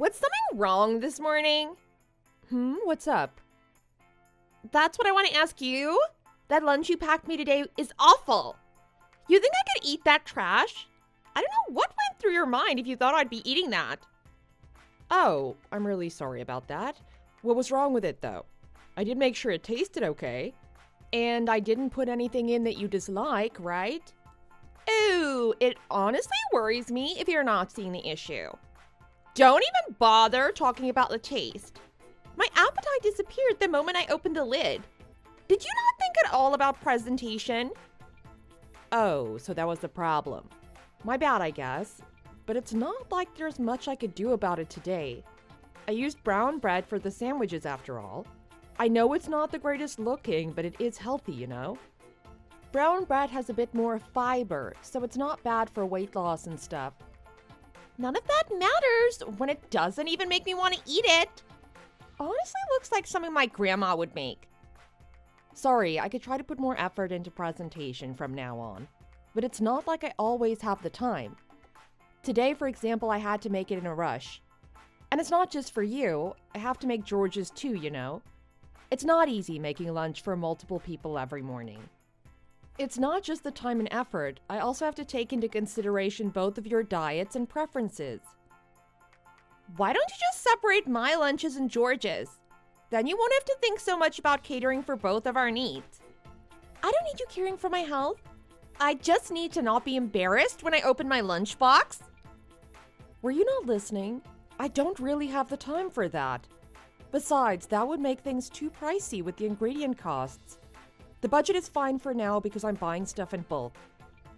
Was something wrong this morning? What's up? That's what I want to ask you. That lunch you packed me today is awful. You think I could eat that trash? I don't know what went through your mind if you thought I'd be eating that. Oh, I'm really sorry about that. What was wrong with it, though? I did make sure it tasted okay. And I didn't put anything in that you dislike, right? Ooh, it honestly worries me if you're not seeing the issue. Don't even bother talking about the taste. My appetite disappeared the moment I opened the lid. Did you not think at all about presentation? Oh, so that was the problem. My bad, I guess. But it's not like there's much I could do about it today. I used brown bread for the sandwiches after all. I know it's not the greatest looking, but it is healthy, you know? Brown bread has a bit more fiber, so it's not bad for weight loss and stuff. None of that matters when it doesn't even make me want to eat it. Honestly, looks like something my grandma would make. Sorry, I could try to put more effort into presentation from now on. But it's not like I always have the time. Today, for example, I had to make it in a rush. And it's not just for you, I have to make George's too, you know? It's not easy making lunch for multiple people every morning. It's not just the time and effort, I also have to take into consideration both of your diets and preferences. Why don't you just separate my lunches and George's? Then you won't have to think so much about catering for both of our needs. I don't need you caring for my health. I just need to not be embarrassed when I open my lunchbox. Were you not listening? I don't really have the time for that. Besides, that would make things too pricey with the ingredient costs. The budget is fine for now because I'm buying stuff in bulk.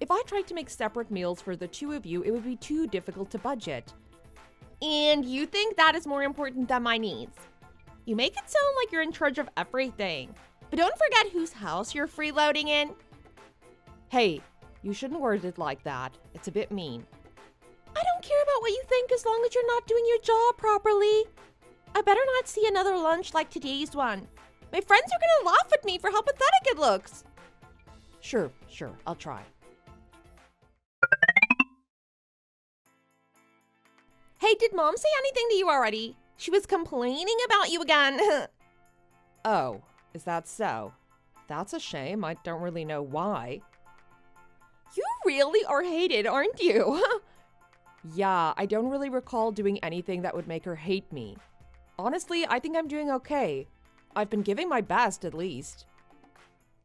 If I tried to make separate meals for the two of you, it would be too difficult to budget. And you think that is more important than my needs? You make it sound like you're in charge of everything. But don't forget whose house you're freeloading in. Hey, you shouldn't word it like that. It's a bit mean. I don't care about what you think as long as you're not doing your job properly. I better not see another lunch like today's one. My friends are gonna laugh at me for how pathetic it looks. Sure, I'll try. Hey, did Mom say anything to you already? She was complaining about you again. Oh, is that so? That's a shame. I don't really know why. You really are hated, aren't you? Yeah, I don't really recall doing anything that would make her hate me. Honestly, I think I'm doing okay. I've been giving my best, at least.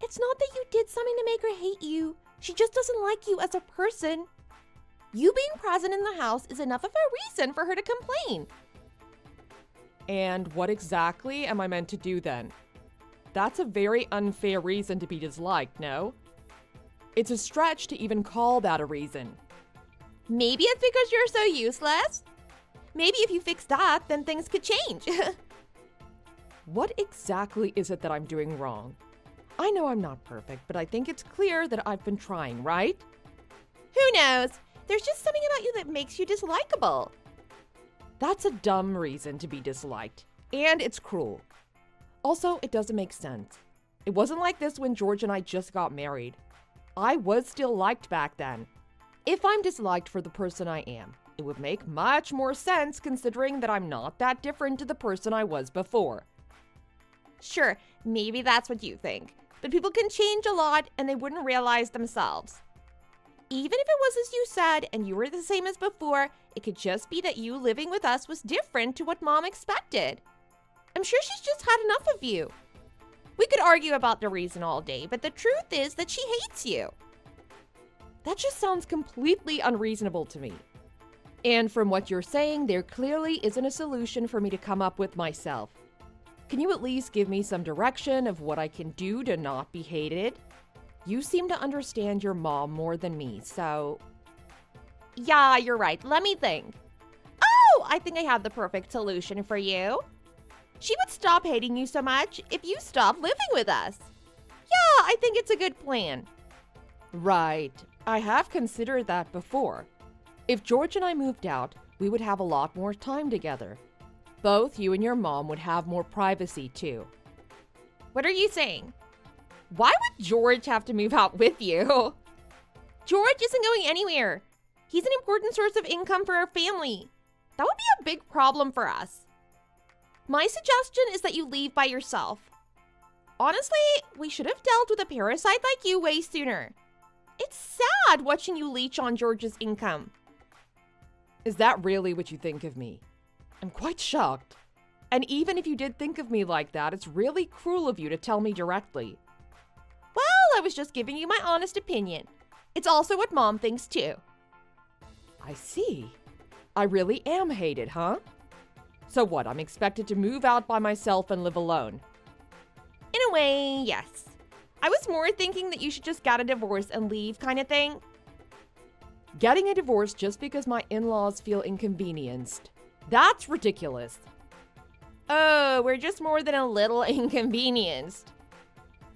It's not that you did something to make her hate you. She just doesn't like you as a person. You being present in the house is enough of a reason for her to complain. And what exactly am I meant to do then? That's a very unfair reason to be disliked, no? It's a stretch to even call that a reason. Maybe it's because you're so useless. Maybe if you fix that, then things could change. What exactly is it that I'm doing wrong? I know I'm not perfect, but I think it's clear that I've been trying, right? Who knows? There's just something about you that makes you dislikable. That's a dumb reason to be disliked. And it's cruel. Also, it doesn't make sense. It wasn't like this when George and I just got married. I was still liked back then. If I'm disliked for the person I am, it would make much more sense considering that I'm not that different to the person I was before. Sure, maybe that's what you think. But people can change a lot and they wouldn't realize themselves. Even if it was as you said and you were the same as before, it could just be that you living with us was different to what Mom expected. I'm sure she's just had enough of you. We could argue about the reason all day, but the truth is that she hates you. That just sounds completely unreasonable to me. And from what you're saying, there clearly isn't a solution for me to come up with myself. Can you at least give me some direction of what I can do to not be hated? You seem to understand your mom more than me, so... Yeah, you're right. Let me think. Oh, I think I have the perfect solution for you. She would stop hating you so much if you stopped living with us. Yeah, I think it's a good plan. Right. I have considered that before. If George and I moved out, we would have a lot more time together. Both you and your mom would have more privacy too. What are you saying? Why would George have to move out with you? George isn't going anywhere. He's an important source of income for our family. That would be a big problem for us. My suggestion is that you leave by yourself. Honestly, we should have dealt with a parasite like you way sooner. It's sad watching you leech on George's income. Is that really what you think of me? I'm quite shocked. And even if you did think of me like that, it's really cruel of you to tell me directly. Well, I was just giving you my honest opinion. It's also what Mom thinks too. I see. I really am hated, huh? So what, I'm expected to move out by myself and live alone? In a way, yes. I was more thinking that you should just get a divorce and leave kind of thing. Getting a divorce just because my in-laws feel inconvenienced. That's ridiculous. Oh, we're just more than a little inconvenienced.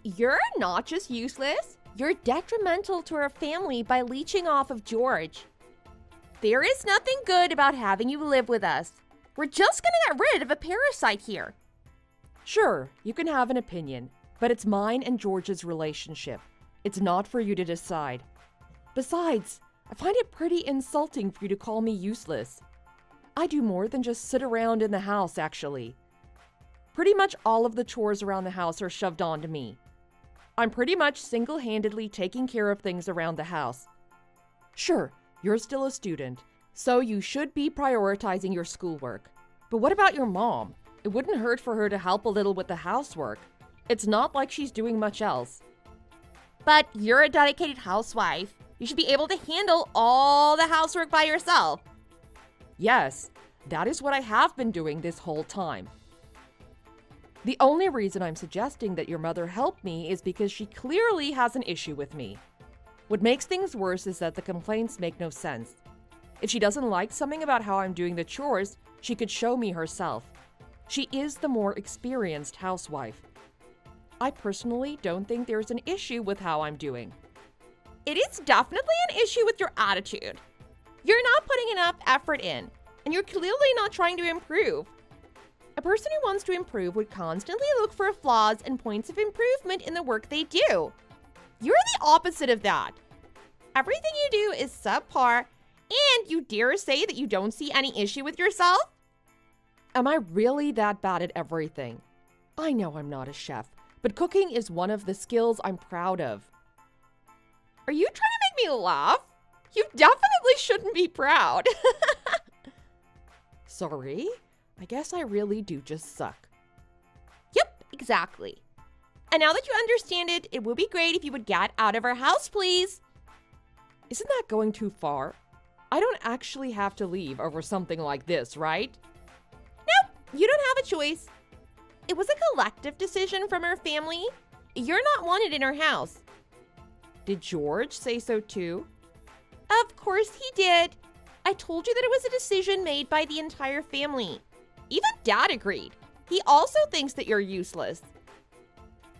You're not just useless, you're detrimental to our family by leeching off of George. There is nothing good about having you live with us. We're just gonna get rid of a parasite here. Sure, you can have an opinion, but it's mine and George's relationship. It's not for you to decide. Besides, I find it pretty insulting for you to call me useless. I do more than just sit around in the house, actually. Pretty much all of the chores around the house are shoved onto me. I'm pretty much single-handedly taking care of things around the house. Sure, you're still a student, so you should be prioritizing your schoolwork. But what about your mom? It wouldn't hurt for her to help a little with the housework. It's not like she's doing much else. But you're a dedicated housewife. You should be able to handle all the housework by yourself. Yes, that is what I have been doing this whole time. The only reason I'm suggesting that your mother help me is because she clearly has an issue with me. What makes things worse is that the complaints make no sense. If she doesn't like something about how I'm doing the chores, she could show me herself. She is the more experienced housewife. I personally don't think there's an issue with how I'm doing. It is definitely an issue with your attitude. You're not putting enough effort in, and you're clearly not trying to improve. A person who wants to improve would constantly look for flaws and points of improvement in the work they do. You're the opposite of that. Everything you do is subpar, and you dare say that you don't see any issue with yourself? Am I really that bad at everything? I know I'm not a chef, but cooking is one of the skills I'm proud of. Are you trying to make me laugh? You definitely shouldn't be proud. Sorry, I guess I really do just suck. Yep, exactly. And now that you understand it, it would be great if you would get out of our house, please. Isn't that going too far? I don't actually have to leave over something like this, right? Nope, you don't have a choice. It was a collective decision from our family. You're not wanted in our house. Did George say so too? Of course he did. I told you that it was a decision made by the entire family. Even Dad agreed. He also thinks that you're useless.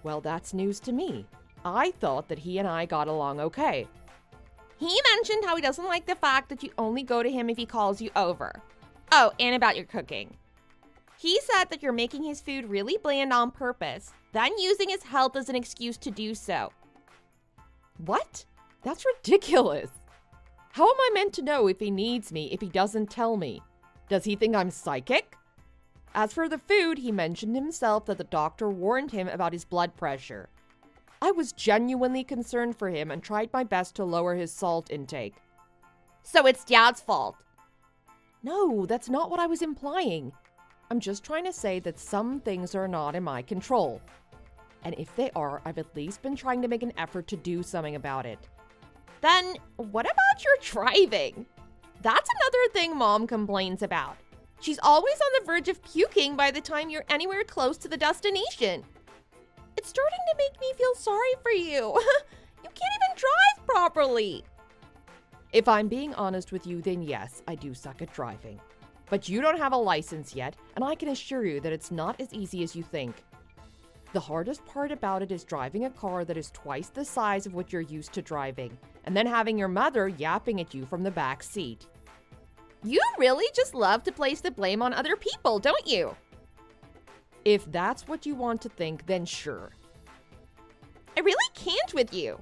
Well, that's news to me. I thought that he and I got along okay. He mentioned how he doesn't like the fact that you only go to him if he calls you over. Oh, and about your cooking. He said that you're making his food really bland on purpose, then using his help as an excuse to do so. What? That's ridiculous. How am I meant to know if he needs me if he doesn't tell me? Does he think I'm psychic? As for the food, he mentioned himself that the doctor warned him about his blood pressure. I was genuinely concerned for him and tried my best to lower his salt intake. So it's Dad's fault. No, that's not what I was implying. I'm just trying to say that some things are not in my control. And if they are, I've at least been trying to make an effort to do something about it. Then what about your driving? That's another thing Mom complains about. She's always on the verge of puking by the time you're anywhere close to the destination. It's starting to make me feel sorry for you. You can't even drive properly. If I'm being honest with you, then yes, I do suck at driving. But you don't have a license yet, and I can assure you that it's not as easy as you think. The hardest part about it is driving a car that is twice the size of what you're used to driving, and then having your mother yapping at you from the back seat. You really just love to place the blame on other people, don't you? If that's what you want to think, then sure. I really can't with you.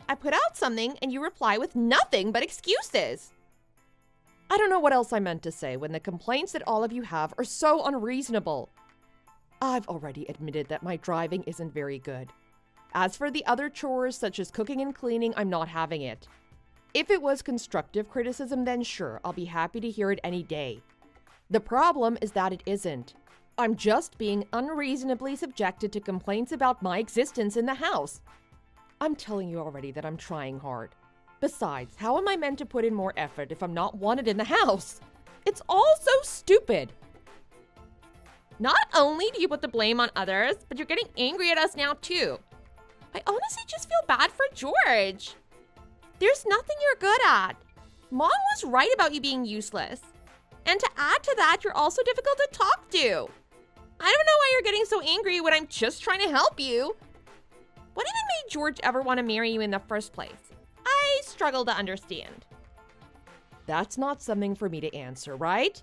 I put out something and you reply with nothing but excuses. I don't know what else I meant to say when the complaints that all of you have are so unreasonable. I've already admitted that my driving isn't very good. As for the other chores, such as cooking and cleaning, I'm not having it. If it was constructive criticism, then sure, I'll be happy to hear it any day. The problem is that it isn't. I'm just being unreasonably subjected to complaints about my existence in the house. I'm telling you already that I'm trying hard. Besides, how am I meant to put in more effort if I'm not wanted in the house? It's all so stupid. Not only do you put the blame on others, but you're getting angry at us now too. I honestly just feel bad for George. There's nothing you're good at. Mom was right about you being useless. And to add to that, you're also difficult to talk to. I don't know why you're getting so angry when I'm just trying to help you. What even made George ever want to marry you in the first place? I struggle to understand. That's not something for me to answer, right?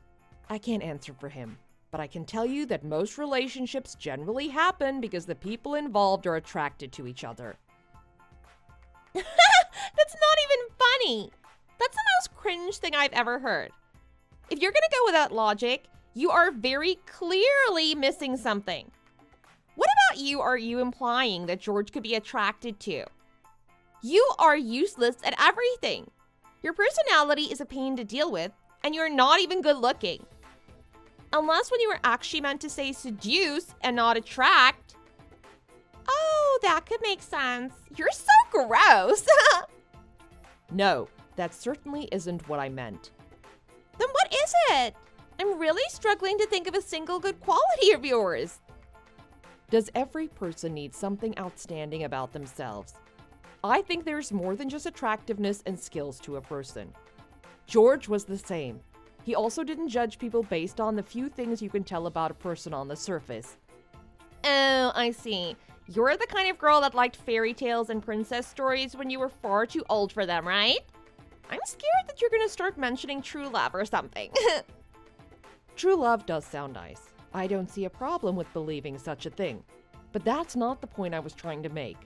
I can't answer for him. But I can tell you that most relationships generally happen because the people involved are attracted to each other. That's not even funny. That's the most cringe thing I've ever heard. If you're gonna go with that logic, you are very clearly missing something. What about you are you implying that George could be attracted to? You are useless at everything. Your personality is a pain to deal with, and you're not even good looking. Unless when you were actually meant to say seduce and not attract. Oh, that could make sense. You're so gross. No, that certainly isn't what I meant. Then what is it? I'm really struggling to think of a single good quality of yours. Does every person need something outstanding about themselves? I think there's more than just attractiveness and skills to a person. George was the same. He also didn't judge people based on the few things you can tell about a person on the surface. Oh, I see. You're the kind of girl that liked fairy tales and princess stories when you were far too old for them, right? I'm scared that you're gonna start mentioning true love or something. True love does sound nice. I don't see a problem with believing such a thing. But that's not the point I was trying to make.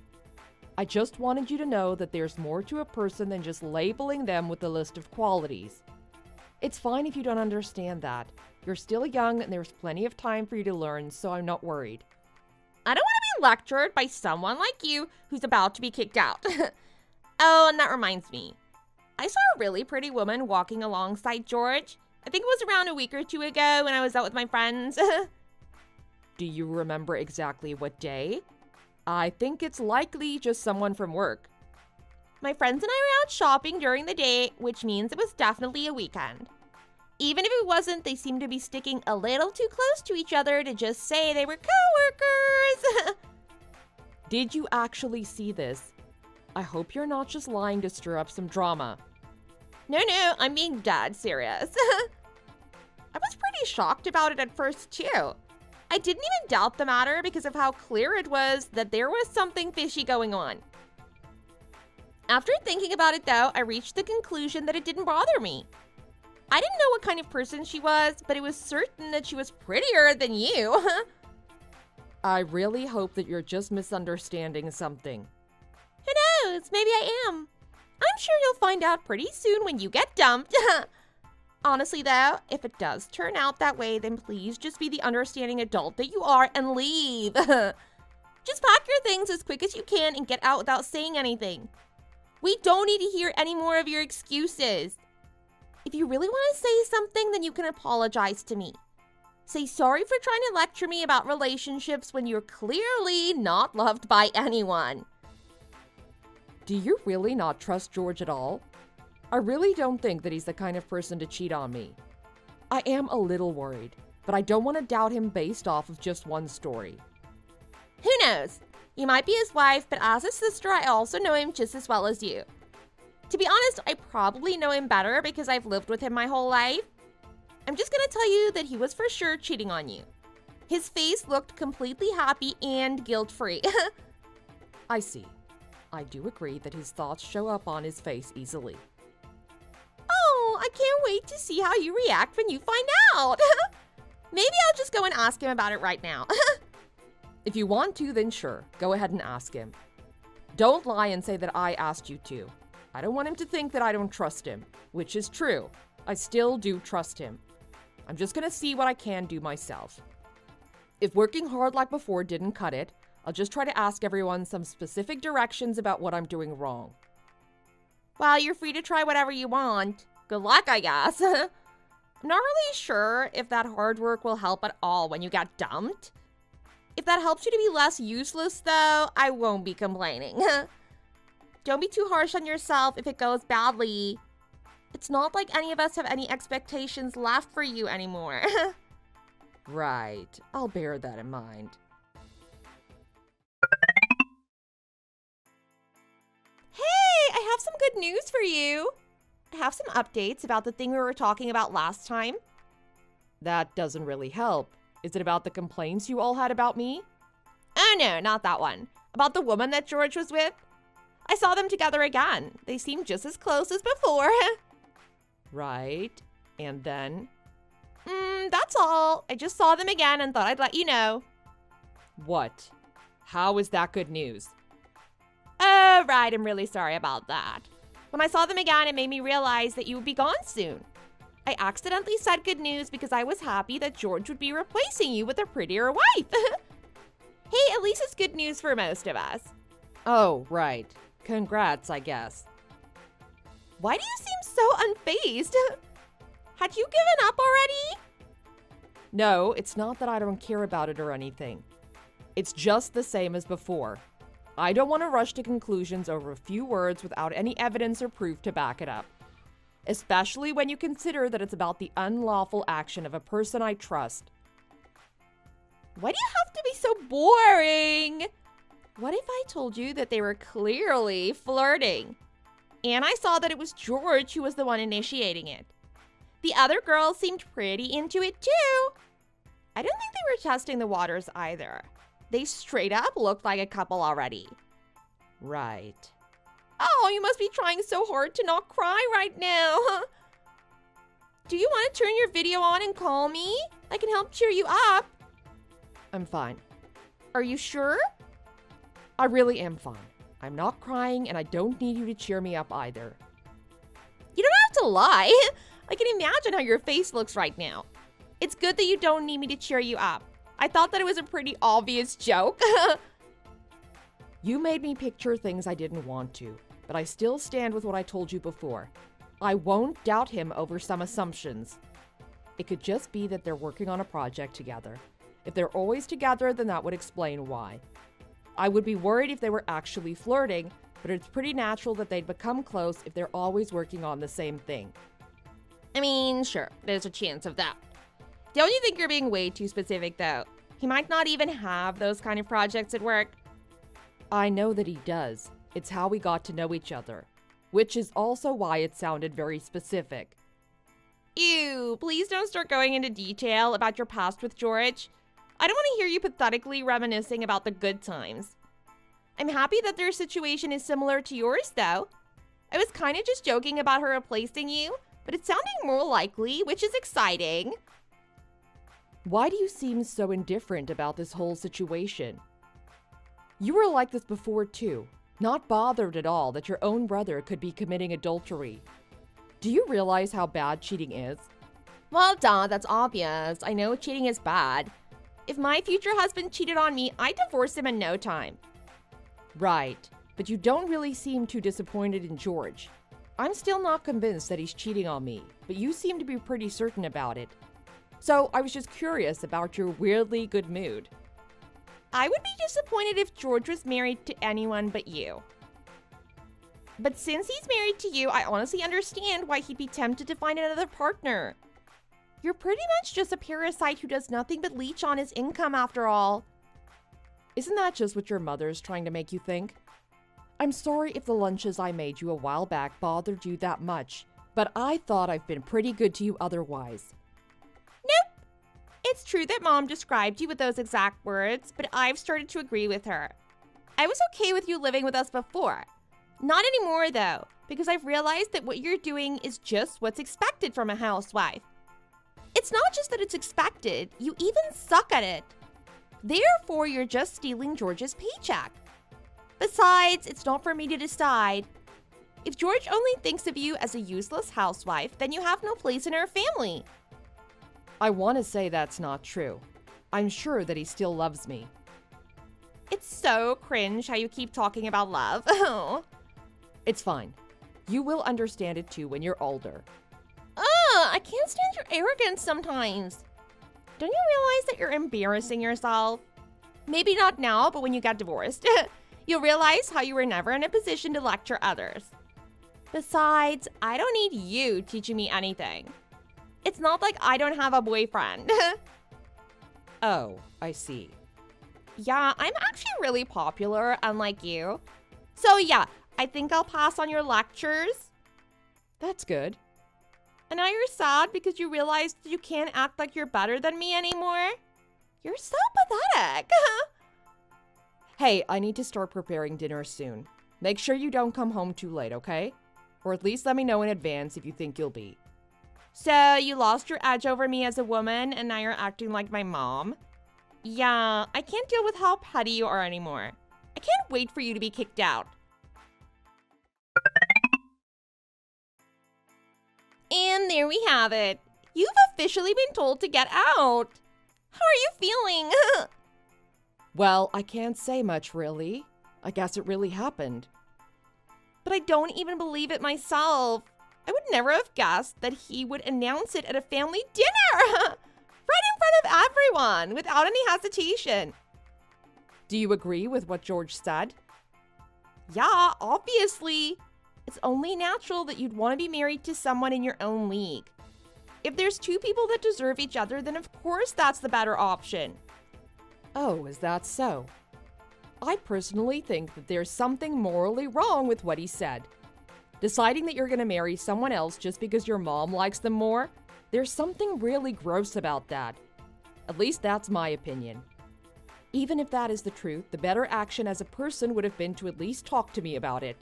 I just wanted you to know that there's more to a person than just labeling them with a list of qualities. It's fine if you don't understand that. You're still young and there's plenty of time for you to learn, so I'm not worried. I don't want to be lectured by someone like you who's about to be kicked out. Oh, and that reminds me. I saw a really pretty woman walking alongside George. I think it was around a week or two ago when I was out with my friends. Do you remember exactly what day? I think it's likely just someone from work. My friends and I were out shopping during the day, which means it was definitely a weekend. Even if it wasn't, they seemed to be sticking a little too close to each other to just say they were coworkers. Did you actually see this? I hope you're not just lying to stir up some drama. No, I'm being dead serious. I was pretty shocked about it at first, too. I didn't even doubt the matter because of how clear it was that there was something fishy going on. After thinking about it, though, I reached the conclusion that it didn't bother me. I didn't know what kind of person she was, but it was certain that she was prettier than you. I really hope that you're just misunderstanding something. Who knows? Maybe I am. I'm sure you'll find out pretty soon when you get dumped. Honestly, though, if it does turn out that way, then please just be the understanding adult that you are and leave. Just pack your things as quick as you can and get out without saying anything. We don't need to hear any more of your excuses. If you really want to say something, then you can apologize to me. Say sorry for trying to lecture me about relationships when you're clearly not loved by anyone. Do you really not trust George at all? I really don't think that he's the kind of person to cheat on me. I am a little worried, but I don't want to doubt him based off of just one story. Who knows? You might be his wife, but as a sister, I also know him just as well as you. To be honest, I probably know him better because I've lived with him my whole life. I'm just gonna tell you that he was for sure cheating on you. His face looked completely happy and guilt-free. I see. I do agree that his thoughts show up on his face easily. Oh, I can't wait to see how you react when you find out. Maybe I'll just go and ask him about it right now. If you want to, then sure, go ahead and ask him. Don't lie and say that I asked you to. I don't want him to think that I don't trust him, which is true. I still do trust him. I'm just gonna see what I can do myself. If working hard like before didn't cut it, I'll just try to ask everyone some specific directions about what I'm doing wrong. Well, you're free to try whatever you want. Good luck, I guess. I'm not really sure if that hard work will help at all when you get dumped. If that helps you to be less useless, though, I won't be complaining. Don't be too harsh on yourself if it goes badly. It's not like any of us have any expectations left for you anymore. Right, I'll bear that in mind. Hey, I have some good news for you. I have some updates about the thing we were talking about last time. That doesn't really help. Is it about the complaints you all had about me? Oh no, not that one. About the woman that George was with. I saw them together again. They seemed just as close as before. Right, and then? That's all. I just saw them again and thought I'd let you know. What? How is that good news? Oh, right, I'm really sorry about that. When I saw them again, it made me realize that you would be gone soon. I accidentally said good news because I was happy that George would be replacing you with a prettier wife. Hey, at least it's good news for most of us. Oh, right. Congrats, I guess. Why do you seem so unfazed? Had you given up already? No, it's not that I don't care about it or anything. It's just the same as before. I don't want to rush to conclusions over a few words without any evidence or proof to back it up. Especially when you consider that it's about the unlawful action of a person I trust. Why do you have to be so boring? What if I told you that they were clearly flirting? And I saw that it was George who was the one initiating it. The other girls seemed pretty into it too. I don't think they were testing the waters either. They straight up looked like a couple already. Right. Oh, you must be trying so hard to not cry right now. Do you want to turn your video on and call me? I can help cheer you up. I'm fine. Are you sure? I really am fine. I'm not crying and I don't need you to cheer me up either. You don't have to lie. I can imagine how your face looks right now. It's good that you don't need me to cheer you up. I thought that it was a pretty obvious joke. You made me picture things I didn't want to, but I still stand with what I told you before. I won't doubt him over some assumptions. It could just be that they're working on a project together. If they're always together, then that would explain why. I would be worried if they were actually flirting, but it's pretty natural that they'd become close if they're always working on the same thing. I mean, sure, there's a chance of that. Don't you think you're being way too specific, though? He might not even have those kind of projects at work. I know that he does. It's how we got to know each other, which is also why it sounded very specific. Ew, please don't start going into detail about your past with George. I don't want to hear you pathetically reminiscing about the good times. I'm happy that their situation is similar to yours, though. I was kind of just joking about her replacing you, but it's sounding more likely, which is exciting. Why do you seem so indifferent about this whole situation? You were like this before too, not bothered at all that your own brother could be committing adultery. Do you realize how bad cheating is? Well, duh, that's obvious. I know cheating is bad. If my future husband cheated on me, I'd divorce him in no time. Right, but you don't really seem too disappointed in George. I'm still not convinced that he's cheating on me, but you seem to be pretty certain about it. So I was just curious about your weirdly good mood. I would be disappointed if George was married to anyone but you. But since he's married to you, I honestly understand why he'd be tempted to find another partner. You're pretty much just a parasite who does nothing but leech on his income after all. Isn't that just what your mother's trying to make you think? I'm sorry if the lunches I made you a while back bothered you that much, but I thought I've been pretty good to you otherwise. Nope. It's true that Mom described you with those exact words, but I've started to agree with her. I was okay with you living with us before. Not anymore, though, because I've realized that what you're doing is just what's expected from a housewife. It's not just that it's expected, you even suck at it. Therefore, you're just stealing George's paycheck. Besides, it's not for me to decide. If George only thinks of you as a useless housewife, then you have no place in our family. I want to say that's not true. I'm sure that he still loves me. It's so cringe how you keep talking about love. It's fine. You will understand it too when you're older. I can't stand your arrogance sometimes. Don't you realize that you're embarrassing yourself? Maybe not now, but when you get divorced, you'll realize how you were never in a position to lecture others. Besides, I don't need you teaching me anything. It's not like I don't have a boyfriend. Oh, I see. Yeah, I'm actually really popular, unlike you. So yeah, I think I'll pass on your lectures. That's good. And now you're sad because you realized you can't act like you're better than me anymore? You're so pathetic. Hey, I need to start preparing dinner soon. Make sure you don't come home too late, okay? Or at least let me know in advance if you think you'll be. So you lost your edge over me as a woman and now you're acting like my mom? Yeah, I can't deal with how petty you are anymore. I can't wait for you to be kicked out. And there we have it. You've officially been told to get out. How are you feeling? Well, I can't say much, really. I guess it really happened. But I don't even believe it myself. I would never have guessed that he would announce it at a family dinner. Right in front of everyone, without any hesitation. Do you agree with what George said? Yeah, obviously. It's only natural that you'd want to be married to someone in your own league. If there's two people that deserve each other, then of course that's the better option. Oh, is that so? I personally think that there's something morally wrong with what he said. Deciding that you're going to marry someone else just because your mom likes them more, there's something really gross about that. At least that's my opinion. Even if that is the truth, the better action as a person would have been to at least talk to me about it.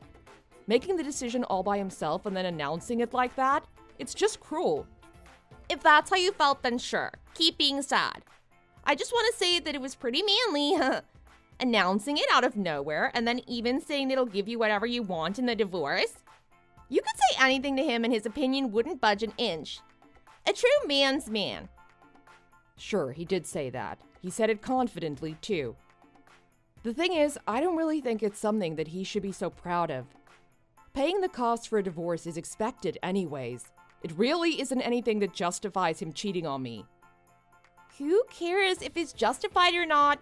Making the decision all by himself and then announcing it like that, it's just cruel. If that's how you felt, then sure, keep being sad. I just want to say that it was pretty manly. Announcing it out of nowhere and then even saying it'll give you whatever you want in the divorce. You could say anything to him and his opinion wouldn't budge an inch. A true man's man. Sure, he did say that. He said it confidently, too. The thing is, I don't really think it's something that he should be so proud of. Paying the cost for a divorce is expected anyways. It really isn't anything that justifies him cheating on me. Who cares if it's justified or not?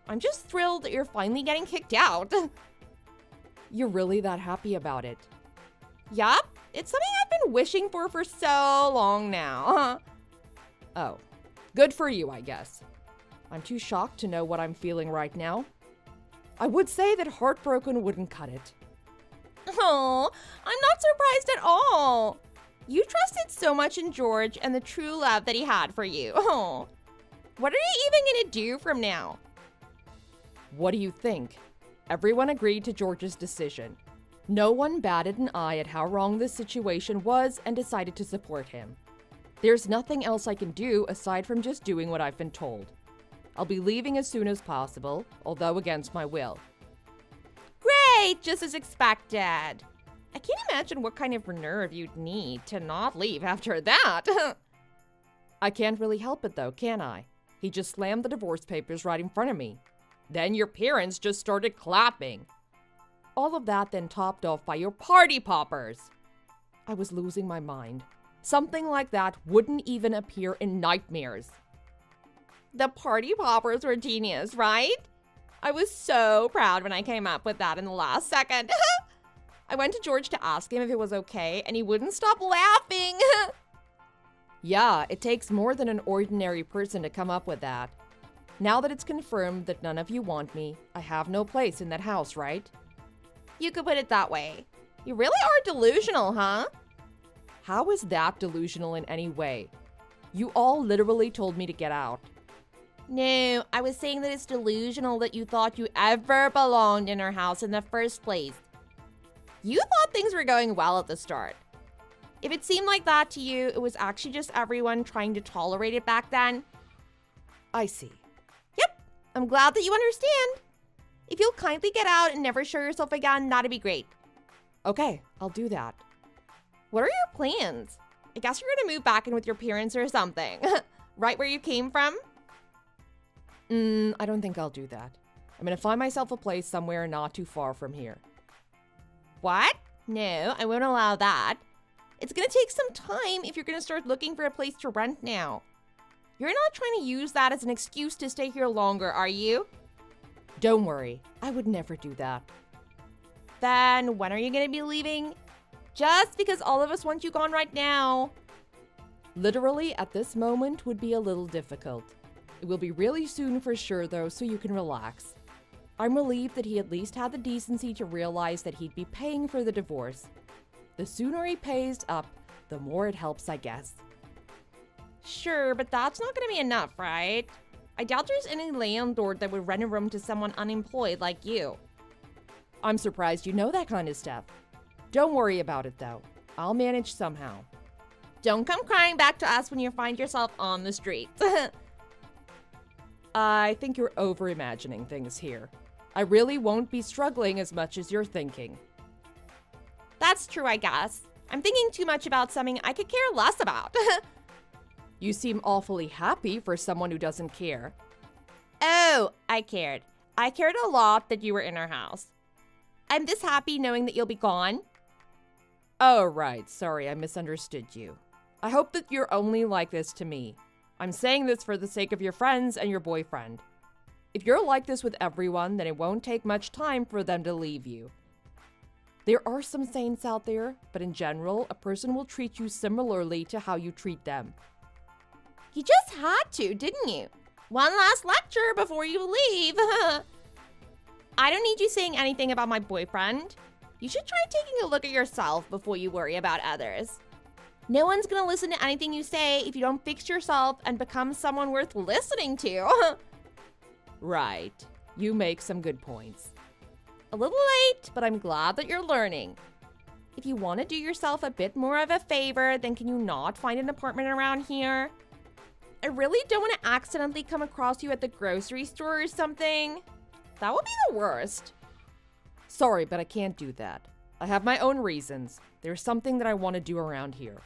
I'm just thrilled that you're finally getting kicked out. You're really that happy about it? Yup, it's something I've been wishing for so long now. Oh, good for you, I guess. I'm too shocked to know what I'm feeling right now. I would say that heartbroken wouldn't cut it. Oh, I'm not surprised at all. You trusted so much in George and the true love that he had for you. Oh, what are you even gonna do from now? What do you think? Everyone agreed to George's decision. No one batted an eye at how wrong this situation was and decided to support him. There's nothing else I can do aside from just doing what I've been told. I'll be leaving as soon as possible, although against my will. Great, just as expected. I can't imagine what kind of nerve you'd need to not leave after that. I can't really help it though, can I? He just slammed the divorce papers right in front of me. Then your parents just started clapping. All of that then topped off by your party poppers. I was losing my mind. Something like that wouldn't even appear in nightmares. The party poppers were genius, right? I was so proud when I came up with that in the last second. I went to George to ask him if it was okay, and he wouldn't stop laughing. Yeah, it takes more than an ordinary person to come up with that. Now that it's confirmed that none of you want me, I have no place in that house, right? You could put it that way. You really are delusional, huh? How is that delusional in any way? You all literally told me to get out. No, I was saying that it's delusional that you thought you ever belonged in our house in the first place. You thought things were going well at the start. If it seemed like that to you, it was actually just everyone trying to tolerate it back then. I see. Yep, I'm glad that you understand. If you'll kindly get out and never show yourself again, that'd be great. Okay, I'll do that. What are your plans? I guess you're gonna move back in with your parents or something. Right where you came from? I don't think I'll do that. I'm gonna find myself a place somewhere not too far from here. What? No, I won't allow that. It's gonna take some time if you're gonna start looking for a place to rent now. You're not trying to use that as an excuse to stay here longer, are you? Don't worry, I would never do that. Then when are you gonna be leaving? Just because all of us want you gone right now. Literally, at this moment would be a little difficult. It will be really soon for sure though, so you can relax. I'm relieved that he at least had the decency to realize that he'd be paying for the divorce. The sooner he pays up, the more it helps, I guess. Sure, but that's not gonna be enough, right? I doubt there's any landlord that would rent a room to someone unemployed like you. I'm surprised you know that kind of stuff. Don't worry about it though. I'll manage somehow. Don't come crying back to us when you find yourself on the street. I think you're over-imagining things here. I really won't be struggling as much as you're thinking. That's true, I guess. I'm thinking too much about something I could care less about. You seem awfully happy for someone who doesn't care. Oh, I cared. I cared a lot that you were in our house. I'm this happy knowing that you'll be gone. Oh, right. Sorry, I misunderstood you. I hope that you're only like this to me. I'm saying this for the sake of your friends and your boyfriend. If you're like this with everyone, then it won't take much time for them to leave you. There are some saints out there, but in general, a person will treat you similarly to how you treat them. You just had to, didn't you? One last lecture before you leave. I don't need you saying anything about my boyfriend. You should try taking a look at yourself before you worry about others. No one's gonna listen to anything you say if you don't fix yourself and become someone worth listening to. Right. You make some good points. A little late, but I'm glad that you're learning. If you want to do yourself a bit more of a favor, then can you not find an apartment around here? I really don't want to accidentally come across you at the grocery store or something. That would be the worst. Sorry, but I can't do that. I have my own reasons. There's something that I want to do around here.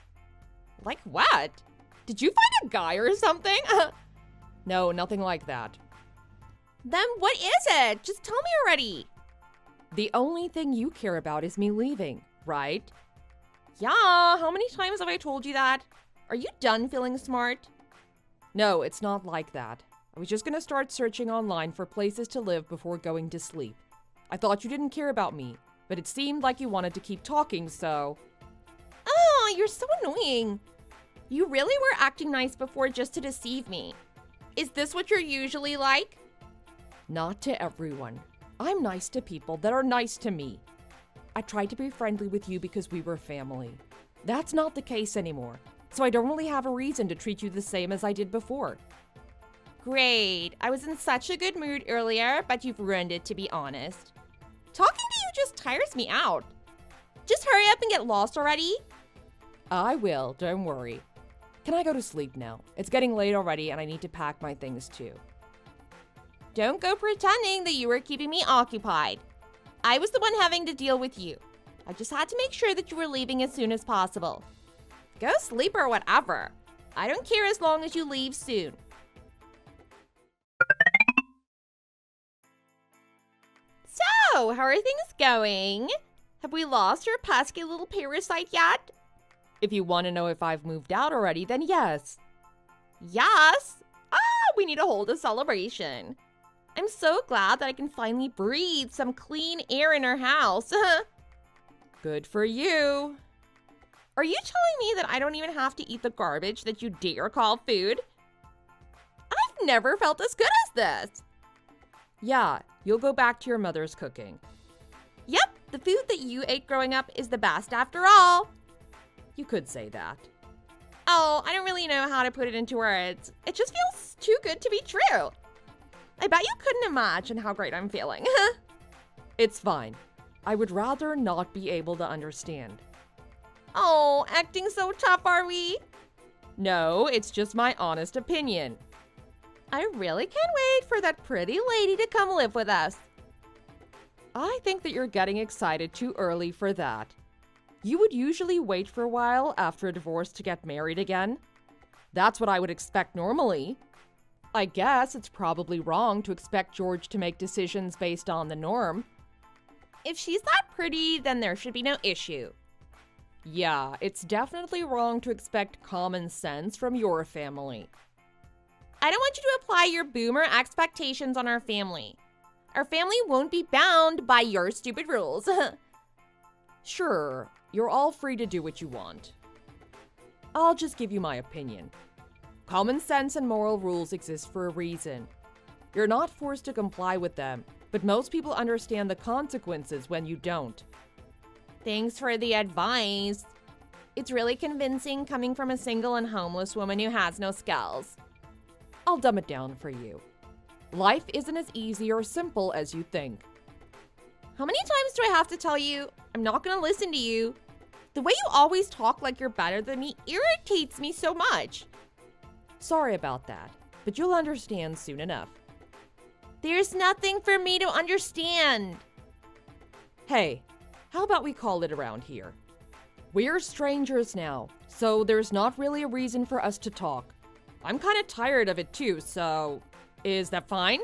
Like what? Did you find a guy or something? No, nothing like that. Then what is it? Just tell me already. The only thing you care about is me leaving, right? Yeah, how many times have I told you that? Are you done feeling smart? No, it's not like that. I was just gonna start searching online for places to live before going to sleep. I thought you didn't care about me, but it seemed like you wanted to keep talking, so... Oh, you're so annoying. You really were acting nice before just to deceive me. Is this what you're usually like? Not to everyone. I'm nice to people that are nice to me. I tried to be friendly with you because we were family. That's not the case anymore, so I don't really have a reason to treat you the same as I did before. Great. I was in such a good mood earlier, but you've ruined it, to be honest. Talking to you just tires me out. Just hurry up and get lost already. I will, don't worry. Can I go to sleep now? It's getting late already and I need to pack my things too. Don't go pretending that you were keeping me occupied. I was the one having to deal with you. I just had to make sure that you were leaving as soon as possible. Go sleep or whatever. I don't care as long as you leave soon. So, how are things going? Have we lost your pesky little parasite yet? If you want to know if I've moved out already, then yes. Yes? We need to hold a celebration. I'm so glad that I can finally breathe some clean air in our house. Good for you. Are you telling me that I don't even have to eat the garbage that you dare call food? I've never felt as good as this. Yeah, you'll go back to your mother's cooking. Yep, the food that you ate growing up is the best after all. You could say that. Oh, I don't really know how to put it into words. It just feels too good to be true. I bet you couldn't imagine how great I'm feeling. It's fine. I would rather not be able to understand. Oh, acting so tough, are we? No, it's just my honest opinion. I really can't wait for that pretty lady to come live with us. I think that you're getting excited too early for that. You would usually wait for a while after a divorce to get married again. That's what I would expect normally. I guess it's probably wrong to expect George to make decisions based on the norm. If she's that pretty, then there should be no issue. Yeah, it's definitely wrong to expect common sense from your family. I don't want you to apply your boomer expectations on our family. Our family won't be bound by your stupid rules. Sure, you're all free to do what you want. I'll just give you my opinion. Common sense and moral rules exist for a reason. You're not forced to comply with them, but most people understand the consequences when you don't. Thanks for the advice. It's really convincing coming from a single and homeless woman who has no skills. I'll dumb it down for you. Life isn't as easy or simple as you think. How many times do I have to tell you? I'm not gonna listen to you. The way you always talk like you're better than me irritates me so much. Sorry about that, but you'll understand soon enough. There's nothing for me to understand. Hey, how about we call it around here? We're strangers now, so there's not really a reason for us to talk. I'm kind of tired of it too, so is that fine?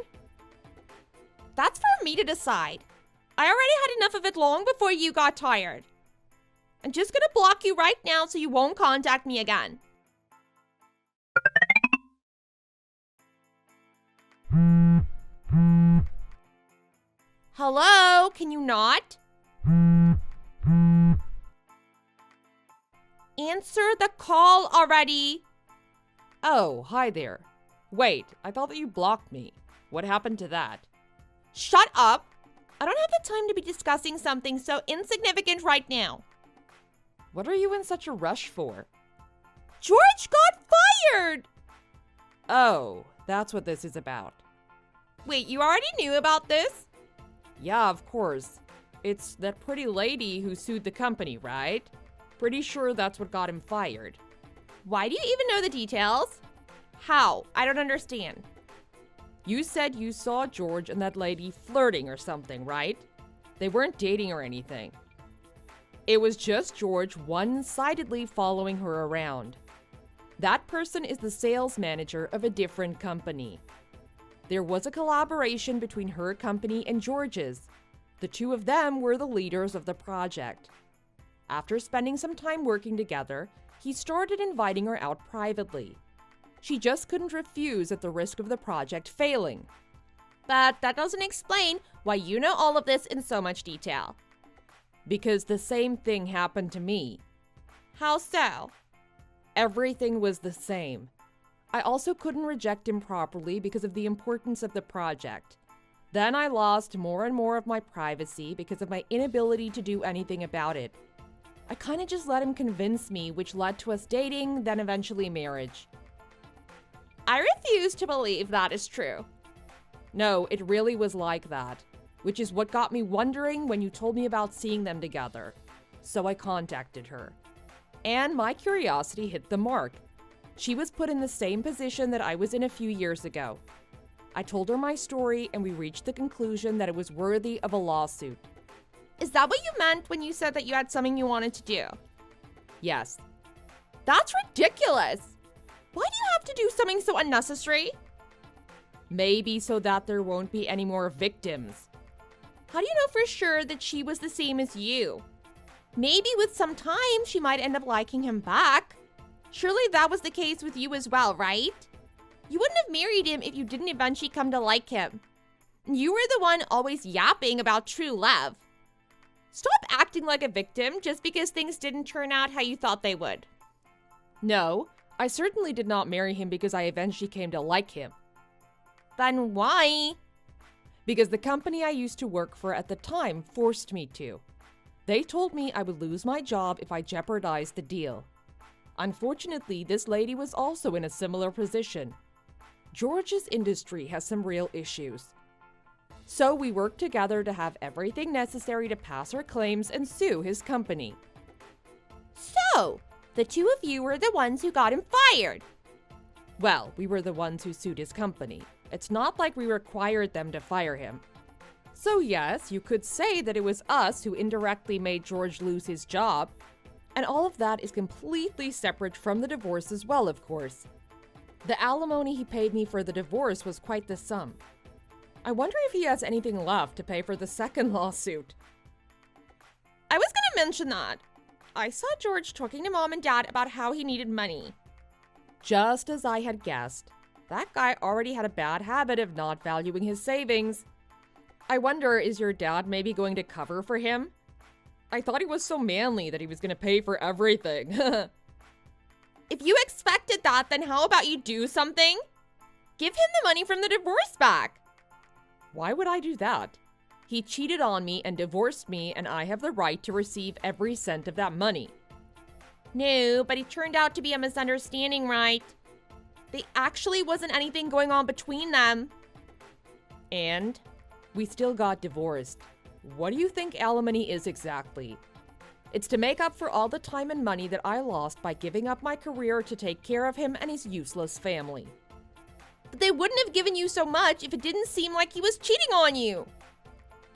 That's for me to decide. I already had enough of it long before you got tired. I'm just gonna block you right now so you won't contact me again. Hello? Can you not? Answer the call already. Oh, hi there. Wait, I thought that you blocked me. What happened to that? Shut up. I don't have the time to be discussing something so insignificant right now. What are you in such a rush for? George got fired! Oh, that's what this is about. Wait, you already knew about this? Yeah, of course. It's that pretty lady who sued the company, right? Pretty sure that's what got him fired. Why do you even know the details? How? I don't understand. You said you saw George and that lady flirting or something, right? They weren't dating or anything. It was just George one-sidedly following her around. That person is the sales manager of a different company. There was a collaboration between her company and George's. The two of them were the leaders of the project. After spending some time working together, he started inviting her out privately. She just couldn't refuse at the risk of the project failing. But that doesn't explain why you know all of this in so much detail. Because the same thing happened to me. How so? Everything was the same. I also couldn't reject him properly because of the importance of the project. Then I lost more and more of my privacy because of my inability to do anything about it. I kind of just let him convince me, which led to us dating, then eventually marriage. I refuse to believe that is true. No, it really was like that, which is what got me wondering when you told me about seeing them together. So I contacted her. And my curiosity hit the mark. She was put in the same position that I was in a few years ago. I told her my story and we reached the conclusion that it was worthy of a lawsuit. Is that what you meant when you said that you had something you wanted to do? Yes. That's ridiculous. Why do you have to do something so unnecessary? Maybe so that there won't be any more victims. How do you know for sure that she was the same as you? Maybe with some time she might end up liking him back. Surely that was the case with you as well, right? You wouldn't have married him if you didn't eventually come to like him. You were the one always yapping about true love. Stop acting like a victim just because things didn't turn out how you thought they would. No, I certainly did not marry him because I eventually came to like him. Then why? Because the company I used to work for at the time forced me to. They told me I would lose my job if I jeopardized the deal. Unfortunately, this lady was also in a similar position. George's industry has some real issues. So we worked together to have everything necessary to pass our claims and sue his company. So, the two of you were the ones who got him fired. Well, we were the ones who sued his company. It's not like we required them to fire him. So yes, you could say that it was us who indirectly made George lose his job. And all of that is completely separate from the divorce as well, of course. The alimony he paid me for the divorce was quite the sum. I wonder if he has anything left to pay for the second lawsuit. I was gonna mention that. I saw George talking to Mom and Dad about how he needed money. Just as I had guessed, that guy already had a bad habit of not valuing his savings. I wonder, is your dad maybe going to cover for him? I thought he was so manly that he was going to pay for everything. If you expected that, then how about you do something? Give him the money from the divorce back. Why would I do that? He cheated on me and divorced me, and I have the right to receive every cent of that money. No, but it turned out to be a misunderstanding, right? There actually wasn't anything going on between them. And we still got divorced. What do you think alimony is exactly? It's to make up for all the time and money that I lost by giving up my career to take care of him and his useless family. But they wouldn't have given you so much if it didn't seem like he was cheating on you.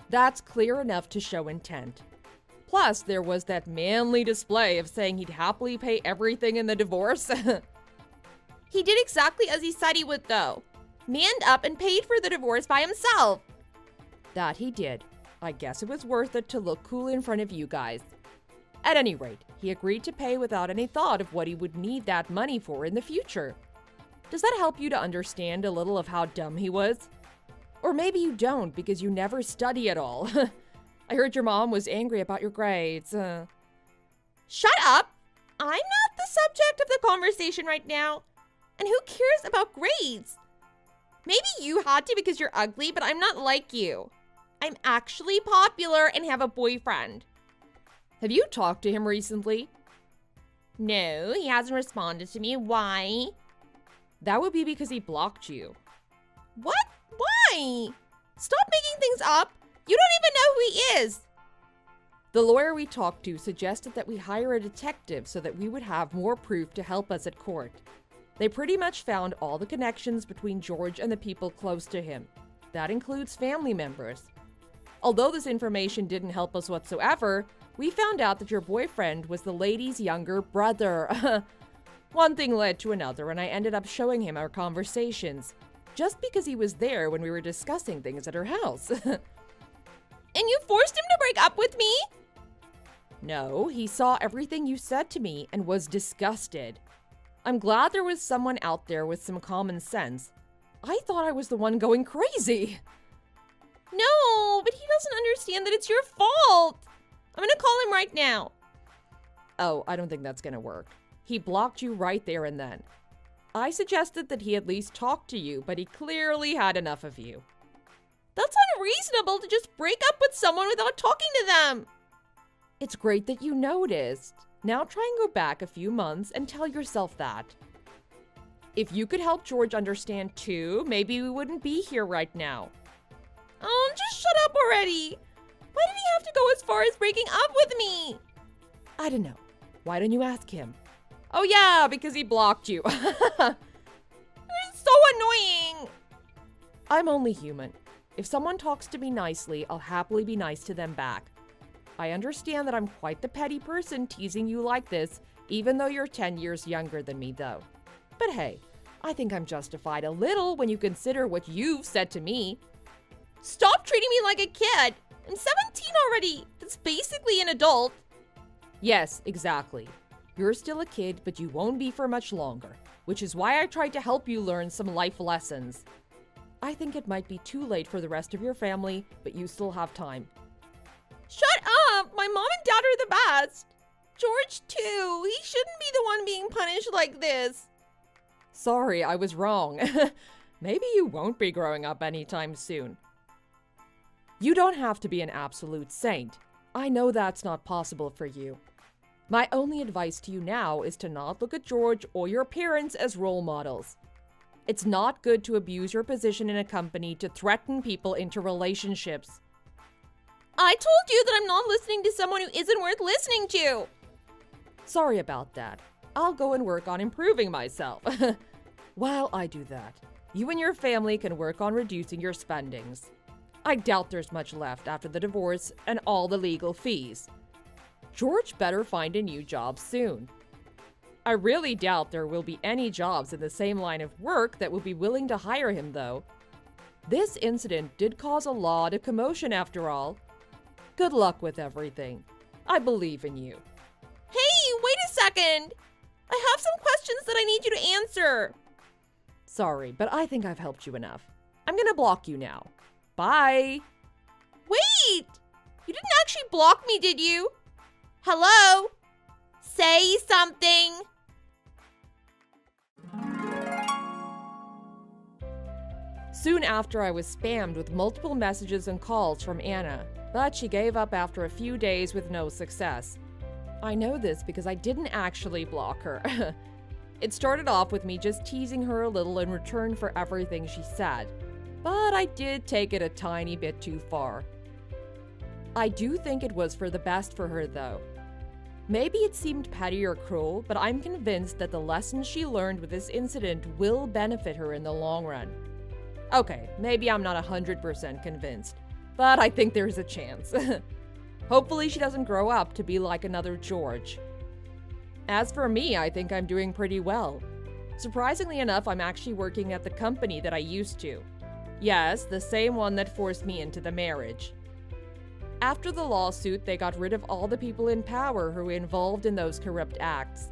That's clear enough to show intent. Plus, there was that manly display of saying he'd happily pay everything in the divorce. He did exactly as he said he would, though. Manned up and paid for the divorce by himself. That he did. I guess it was worth it to look cool in front of you guys. At any rate, he agreed to pay without any thought of what he would need that money for in the future. Does that help you to understand a little of how dumb he was? Or maybe you don't because you never study at all. I heard your mom was angry about your grades. Shut up! I'm not the subject of the conversation right now. And who cares about grades? Maybe you had to because you're ugly, but I'm not like you. I'm actually popular and have a boyfriend. Have you talked to him recently? No, he hasn't responded to me. Why? That would be because he blocked you. What? Why? Stop making things up. You don't even know who he is. The lawyer we talked to suggested that we hire a detective so that we would have more proof to help us at court. They pretty much found all the connections between George and the people close to him. That includes family members. Although this information didn't help us whatsoever, we found out that your boyfriend was the lady's younger brother. One thing led to another, and I ended up showing him our conversations, just because he was there when we were discussing things at her house. And you forced him to break up with me? No, he saw everything you said to me and was disgusted. I'm glad there was someone out there with some common sense. I thought I was the one going crazy. No, but he doesn't understand that it's your fault. I'm gonna call him right now. Oh, I don't think that's gonna work. He blocked you right there and then. I suggested that he at least talk to you, but he clearly had enough of you. That's unreasonable to just break up with someone without talking to them. It's great that you noticed. Now try and go back a few months and tell yourself that. If you could help George understand too, maybe we wouldn't be here right now. Oh, just shut up already. Why did he have to go as far as breaking up with me? I don't know. Why don't you ask him? Oh yeah, because he blocked you. You're so annoying. I'm only human. If someone talks to me nicely, I'll happily be nice to them back. I understand that I'm quite the petty person teasing you like this, even though you're 10 years younger than me, though. But hey, I think I'm justified a little when you consider what you've said to me. Stop treating me like a kid. I'm 17 already. That's basically an adult. Yes, exactly. You're still a kid, but you won't be for much longer, which is why I tried to help you learn some life lessons. I think it might be too late for the rest of your family, but you still have time. Shut up! My mom and dad are the best. George, too. He shouldn't be the one being punished like this. Sorry, I was wrong. Maybe you won't be growing up anytime soon. You don't have to be an absolute saint. I know that's not possible for you. My only advice to you now is to not look at George or your parents as role models. It's not good to abuse your position in a company to threaten people into relationships. I told you that I'm not listening to someone who isn't worth listening to. Sorry about that. I'll go and work on improving myself. While I do that, you and your family can work on reducing your spendings. I doubt there's much left after the divorce and all the legal fees. George better find a new job soon. I really doubt there will be any jobs in the same line of work that will be willing to hire him, though. This incident did cause a lot of commotion after all. Good luck with everything. I believe in you. Hey, wait a second! I have some questions that I need you to answer. Sorry, but I think I've helped you enough. I'm gonna block you now. Bye! Wait! You didn't actually block me, did you? Hello? Say something! Soon after, I was spammed with multiple messages and calls from Anna, but she gave up after a few days with no success. I know this because I didn't actually block her. It started off with me just teasing her a little in return for everything she said, but I did take it a tiny bit too far. I do think it was for the best for her, though. Maybe it seemed petty or cruel, but I'm convinced that the lessons she learned with this incident will benefit her in the long run. Okay, maybe I'm not 100% convinced, but I think there's a chance. Hopefully she doesn't grow up to be like another George. As for me, I think I'm doing pretty well. Surprisingly enough, I'm actually working at the company that I used to. Yes, the same one that forced me into the marriage. After the lawsuit, they got rid of all the people in power who were involved in those corrupt acts.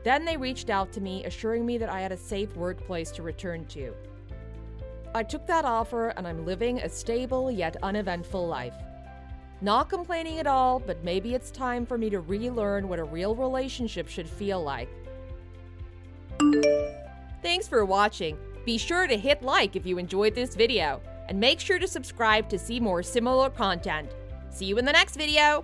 Then they reached out to me, assuring me that I had a safe workplace to return to. I took that offer and I'm living a stable yet uneventful life. Not complaining at all, but maybe it's time for me to relearn what a real relationship should feel like. Thanks for watching. Be sure to hit like if you enjoyed this video, and make sure to subscribe to see more similar content. See you in the next video!